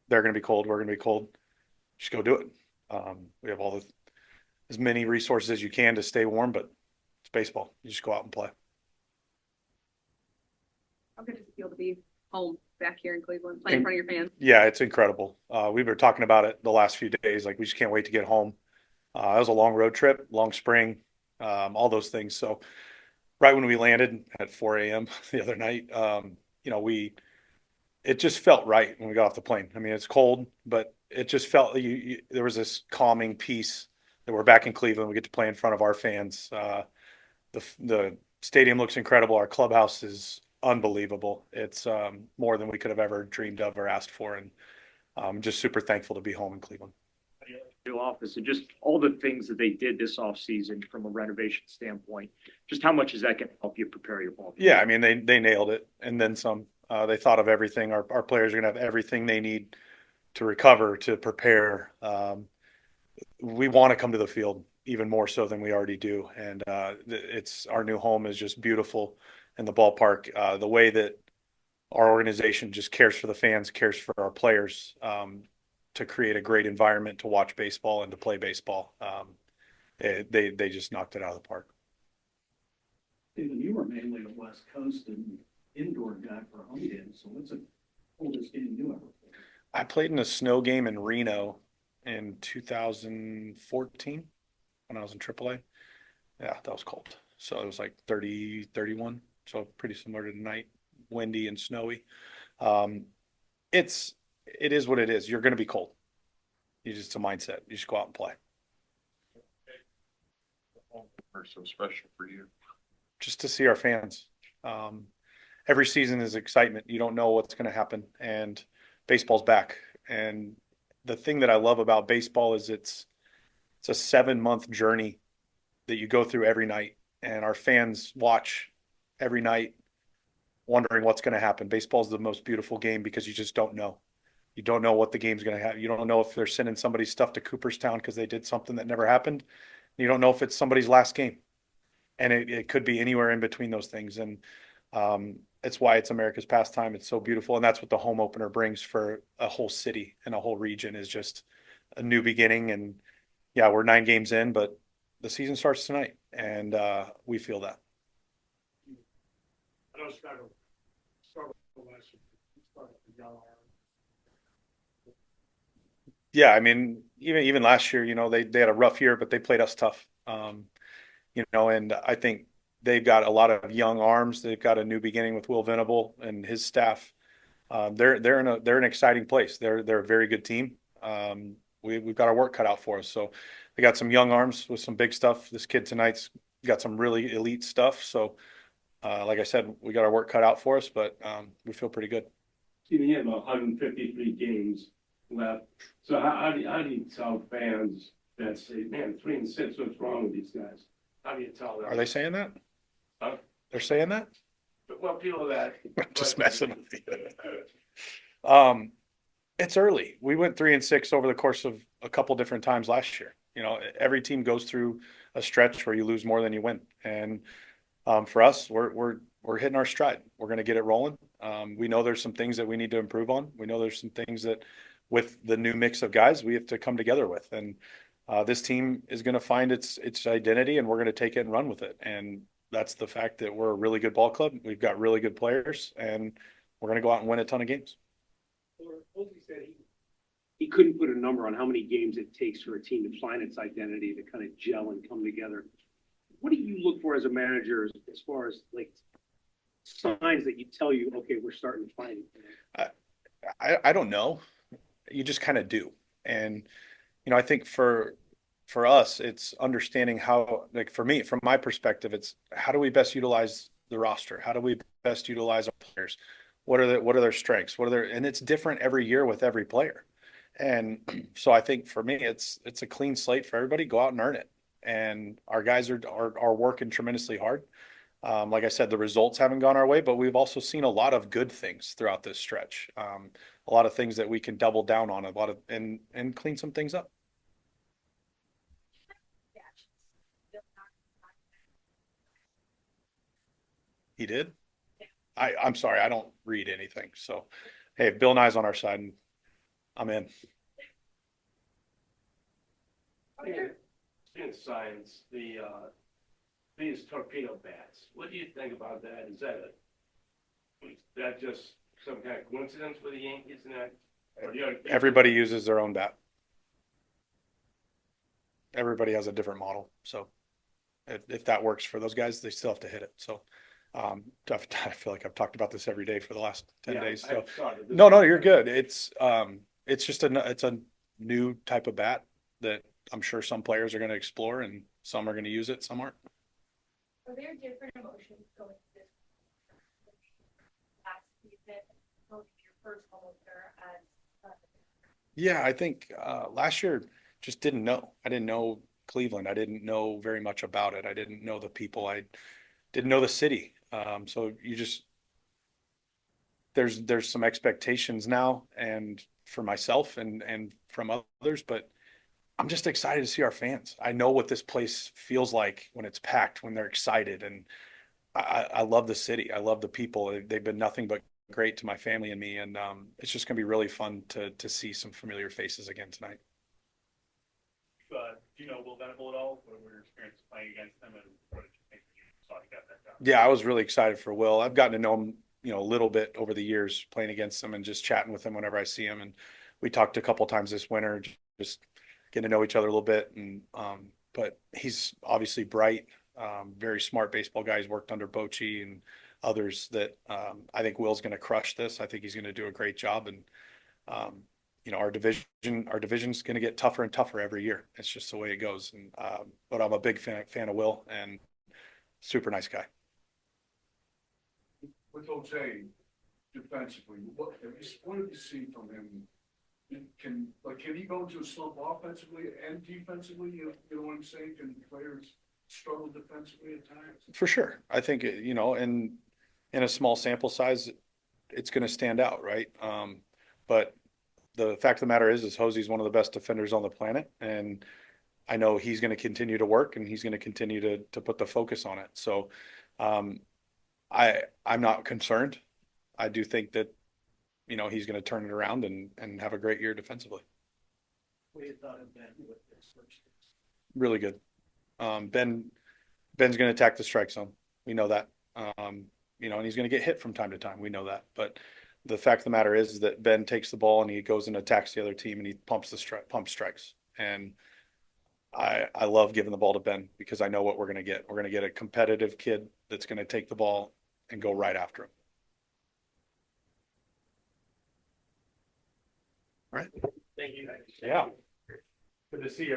They're going to be cold. We're going to be cold. Just go do it. We have as many resources as you can to stay warm, but it's baseball. You just go out and play. How good does it feel to be home back here in Cleveland, playing in front of your fans? Yeah, it's incredible. We were talking about it the last few days. Like we just can't wait to get home. It was a long road trip, long spring, all those things. So right when we landed at 4 a.m. the other night, it just felt right when we got off the plane. I mean, it's cold, but it just felt there was this calming peace that we're back in Cleveland. We get to play in front of our fans. The stadium looks incredible. Our clubhouse is unbelievable. It's more than we could have ever dreamed of or asked for, and I'm just super thankful to be home in Cleveland. New office and just all the things that they did this off season from a renovation standpoint. Just how much is that going to help you prepare your ball? Yeah, I mean they nailed it and then some. They thought of everything. Our players are going to have everything they need to recover, to prepare. We want to come to the field even more so than we already do, and it's our new home is just beautiful, in the ballpark. The way that our organization just cares for the fans, cares for our players, to create a great environment to watch baseball and to play baseball. They just knocked it out of the park. Stephen, you were mainly a West Coast and indoor guy for home games, so what's the coldest game you ever played? I played in a snow game in Reno in 2014 when I was in AAA. Yeah, that was cold. So it was like 30, 31. So pretty similar to tonight, windy and snowy. Um, it's it is what it is. You're going to be cold. It's a mindset. You just go out and play. Are so special for you? Just to see our fans. Um, every season is excitement. You don't know what's going to happen, and baseball's back. And the thing that I love about baseball is it's a 7 month journey that you go through every night, and our fans watch every night, wondering what's going to happen. Baseball is the most beautiful game because you just don't know. You don't know what the game's going to have. You don't know if they're sending somebody's stuff to Cooperstown because they did something that never happened. You don't know if it's somebody's last game, and it could be anywhere in between those things. And it's why it's America's pastime. It's so beautiful, and that's what the home opener brings for a whole city and a whole region, is just a new beginning. And yeah, we're 9 games in, but the season starts tonight, and we feel that. I know Chicago struggled last year. Started with young arms. Yeah, I mean, even last year, they had a rough year, but they played us tough. And I think they've got a lot of young arms. They've got a new beginning with Will Venable and his staff. They're an exciting place. They're a very good team. We've got our work cut out for us. So they got some young arms with some big stuff. This kid tonight's got some really elite stuff. So like I said, we got our work cut out for us, but we feel pretty good. Stephen, you have 153 games left. So how do you tell fans that say, man, 3-6, what's wrong with these guys? How do you tell them? Are they saying that? Huh? They're saying that? Well, people that Just messing with you. It's early. We went 3-6 over the course of a couple different times last year. Every team goes through a stretch where you lose more than you win, and for us, we're hitting our stride. We're going to get it rolling. We know there's some things that we need to improve on. We know there's some things that, with the new mix of guys, we have to come together with. And this team is going to find its identity, and we're going to take it and run with it. And that's the fact that we're a really good ball club. We've got really good players, and we're going to go out and win a ton of games. Posey said he couldn't put a number on how many games it takes for a team to find its identity, to kind of gel and come together. What do you look for as a manager as far as like signs that you tell you, okay, we're starting to find it? I don't know. You just kind of do. And I think for us, it's understanding how, like for me, from my perspective, it's how do we best utilize the roster? How do we best utilize our players? What are their strengths? And it's different every year with every player. And so I think for me, it's a clean slate for everybody. Go out and earn it. And our guys are working tremendously hard. Like I said, the results haven't gone our way, but we've also seen a lot of good things throughout this stretch. A lot of things that we can double down on, and clean some things up. He did? I'm sorry, I don't read anything. So, hey, if Bill Nye's on our side, I'm in. In science, these torpedo bats, what do you think about that? Is that just some kind of coincidence for the Yankees and that? Or do you- Everybody uses their own bat. Everybody has a different model. So if that works for those guys, they still have to hit it. So I feel like I've talked about this every day for the last 10 Yeah, days. I'm So sorry, this no, is- you're good. It's just it's a new type of bat that I'm sure some players are going to explore and some are going to use it, some aren't. Are there different emotions going to this last season, going to your first home opener as Yeah, I think last year just didn't know. I didn't know Cleveland. I didn't know very much about it. I didn't know the people. I didn't know the city. So you just there's some expectations now, and for myself and from others, but I'm just excited to see our fans. I know what this place feels like when it's packed, when they're excited, and I love the city. I love the people. They've been nothing but great to my family and me, and it's just gonna be really fun to see some familiar faces again tonight. Do you know Will Venable at all? What were your experiences playing against them, and what did you think when you saw he got that done? Yeah, I was really excited for Will. I've gotten to know him, a little bit over the years playing against him and just chatting with him whenever I see him. And we talked a couple times this winter, just getting to know each other a little bit. And but he's obviously bright, very smart baseball guy. He's worked under Bochy and others that I think Will's going to crush this. I think he's going to do a great job. And our division's going to get tougher and tougher every year. It's just the way it goes. And but I'm a big fan of Will and super nice guy. With Jose defensively, what did you see from him? Can he go into a slump offensively and defensively? You know what I'm saying? Can players struggle defensively at times? For sure. I think, in a small sample size, it's going to stand out, right? But the fact of the matter is Hosey's one of the best defenders on the planet. And I know he's going to continue to work and he's going to continue to put the focus on it. So I'm not concerned. I do think that, he's going to turn it around and have a great year defensively. What do you thought of Ben with this first? Really good. Ben's going to attack the strike zone. We know that. And he's going to get hit from time to time. We know that. But the fact of the matter is that Ben takes the ball and he goes and attacks the other team and he pumps strikes. And I love giving the ball to Ben because I know what we're going to get. We're going to get a competitive kid that's going to take the ball and go right after him. All right. Thank you. Yeah. Good to see you.